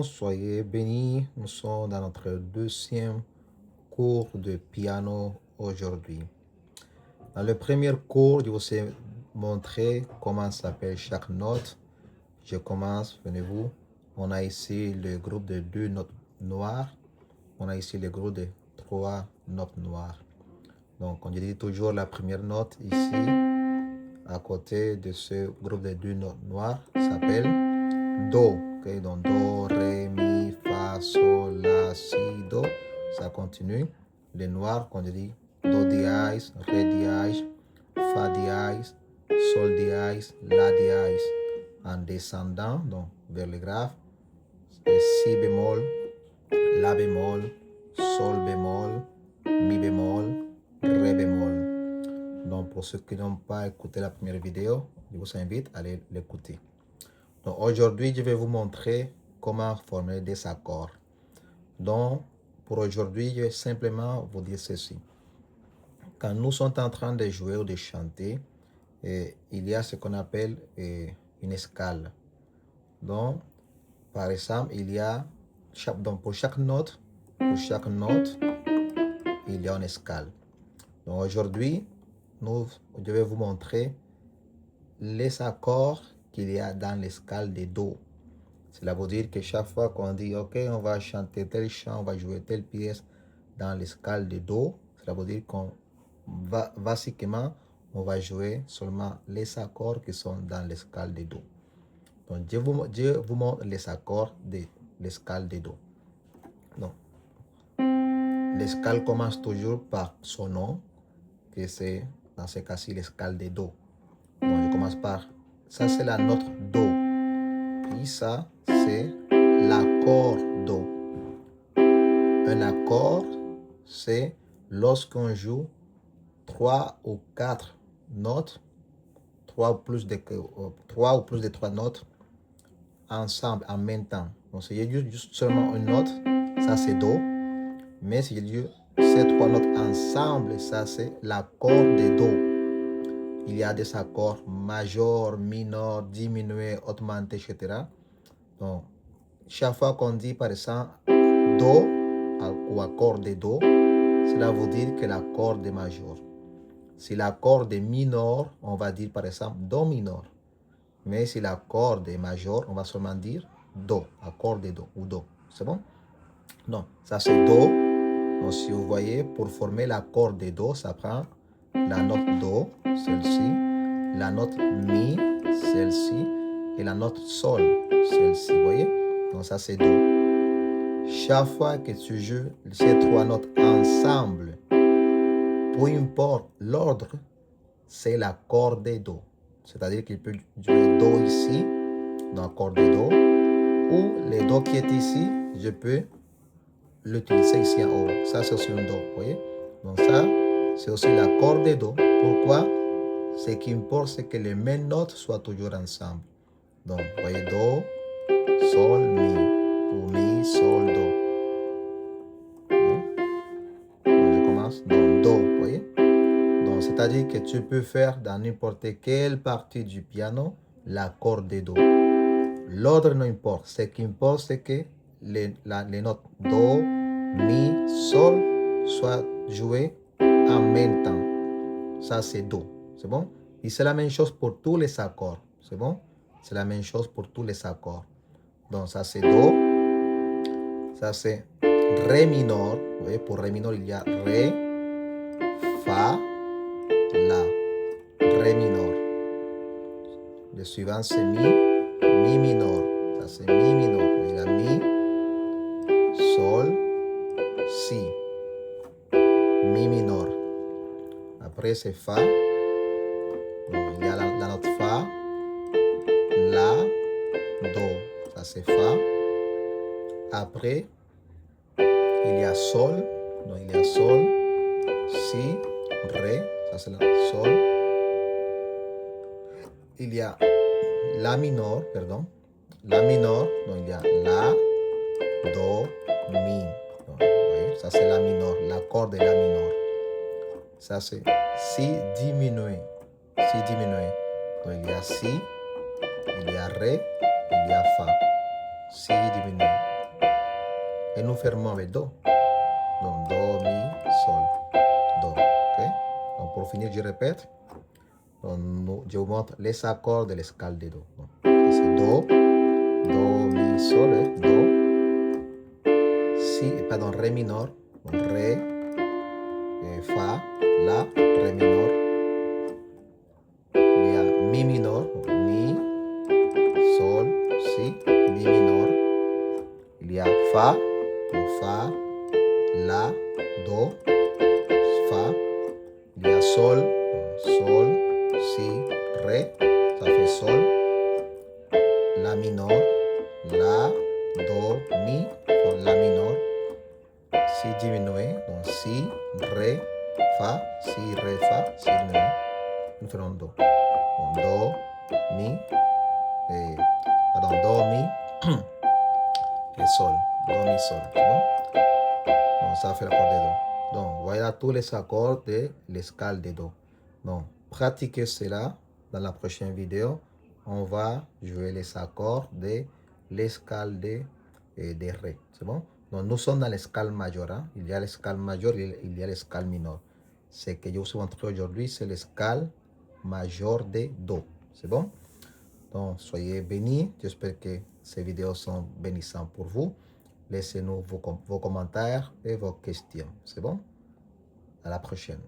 Soyez bénis. Nous sommes dans notre deuxième cours de piano aujourd'hui. Dans le premier cours, je vous ai montré comment s'appelle chaque note. Je commence, venez-vous. On a ici le groupe de 2 notes noires. On a ici le groupe de 3 notes noires. Donc, on dit toujours la première note ici, à côté de ce groupe de 2 notes noires, s'appelle Do. Okay, donc Do, Ré, Mi, Fa, Sol, La, Si, Do. Ça continue. Les noirs, qu'on dit Do dièse, Ré dièse, Fa dièse, Sol dièse, La dièse. En descendant, donc vers le grave, c'est Si bémol, La bémol, Sol bémol, Mi bémol, Ré bémol. Donc pour ceux qui n'ont pas écouté la première vidéo, je vous invite à aller l'écouter. Donc aujourd'hui, je vais vous montrer comment former des accords. Donc pour aujourd'hui, je vais simplement vous dire ceci. Quand nous sommes en train de jouer ou de chanter, il y a ce qu'on appelle une escale. Donc, par exemple, il y a donc pour chaque note, il y a une escale. Donc aujourd'hui, je vais vous montrer les accords qu'il y a dans l'escale de Do. Cela veut dire que chaque fois qu'on dit, OK, on va chanter tel chant, on va jouer telle pièce dans l'escale de Do, cela veut dire qu'on va, basiquement, on va jouer seulement les accords qui sont dans l'escale de Do. Donc, je vous montre les accords de l'escale de Do. Donc, l'escale commence toujours par son nom, que c'est dans ce cas-ci l'escale de Do. Donc, je commence par, ça c'est la note Do. Puis ça, c'est l'accord Do. Un accord, c'est lorsqu'on joue 3 ou 4 notes, 3 ou plus de 3 notes ensemble en même temps. Donc, si je joue juste seulement une note, ça c'est Do. Mais si je joue ces 3 notes ensemble, ça c'est l'accord de Do. Il y a des accords majeurs, mineurs, diminués, augmentés, etc. Donc, chaque fois qu'on dit par exemple Do ou accord de Do, cela veut dire que l'accord est majeur. Si l'accord est mineur, on va dire par exemple Do mineur. Mais si l'accord est majeur, on va seulement dire Do, accord de Do ou Do. C'est bon? Non, ça c'est Do. Donc si vous voyez, pour former l'accord de Do, ça prend la note Do, celle-ci, la note Mi, celle-ci, et la note Sol, celle-ci, vous voyez? Donc ça c'est Do. Chaque fois que tu joues ces 3 notes ensemble, peu importe l'ordre, c'est l'accord de Do. C'est-à-dire qu'il peut jouer Do ici, dans l'accord de Do, ou le Do qui est ici, je peux l'utiliser ici en haut. Ça, c'est aussi un Do, vous voyez? Donc ça, c'est aussi l'accord de Do. Pourquoi? Ce qui importe, c'est que les mêmes notes soient toujours ensemble. Donc, vous voyez, Do, Sol, Mi, ou Mi, Sol, Do. Donc, je commence dans Do, vous voyez? Donc, c'est-à-dire que tu peux faire dans n'importe quelle partie du piano l'accord de Do. L'ordre n'importe. Ce qui importe, c'est que les notes Do, Mi, Sol soient jouées en même temps. Ça, c'est Do. C'est bon? Et c'est la même chose pour tous les accords. C'est bon? C'est la même chose pour tous les accords. Donc, ça, c'est Do. Ça, c'est Ré mineur. Vous voyez, pour Ré mineur, il y a Ré, Fa, La. Ré mineur. Le suivant, c'est Mi mineur. Ça, c'est Mi mineur. Il y a Mi, Sol, Si. Mi mineur. Après, c'est Fa. Donc, il y a la note Fa, La, Do. Ça, c'est Fa. Après, il y a Sol. Donc, il y a Sol, Si, Ré. Ça, c'est la Sol. Il y a La mineur, pardon. La mineur. Donc, il y a La, Do, Mi. Donc, vous voyez, ça, c'est La mineur. L'accord de La mineur. Ça, c'est Si diminué. Si diminué. Donc, il y a Si, il y a Ré, il y a Fa. si diminué. Et nous fermons avec Do. Donc, Do, Mi, Sol, Do. Ok? Donc, pour finir, je répète. Donc, je vous montre les accords de l'escale de Do. Donc, c'est Do, Do, Mi, Sol, Do, Si, pardon, Ré mineur, donc Ré, Fa, La, Ré mineur. Il y a Mi mineur, donc Mi, Sol, Si, Mi mineur. Il y a Fa, donc Fa, La, Do, Fa. Il y a Sol, Sol, Si, Ré, ça fait Sol. La mineur, La, Do, Mi, donc La mineur. Si diminué, donc Si, Ré, Fa, Si, Ré, Fa, Si diminué. Nous faisons Do. Donc, Do, Mi, Do, Mi et Sol. Do, Mi, Sol. C'est bon? Donc, ça fait l'accord de Do. Donc, voilà tous les accords de l'escale de Do. Donc, pratiquez cela dans la prochaine vidéo. On va jouer les accords de l'escale de Ré. C'est bon? Donc, nous sommes dans l'escale majeure. Hein? Il y a l'escale majeure et il y a l'escale mineure. Ce que je vous ai montré aujourd'hui, c'est l'escale majeure de Do. C'est bon? Donc, soyez bénis. J'espère que ces vidéos sont bénissantes pour vous. Laissez-nous vos commentaires et vos questions. C'est bon? À la prochaine.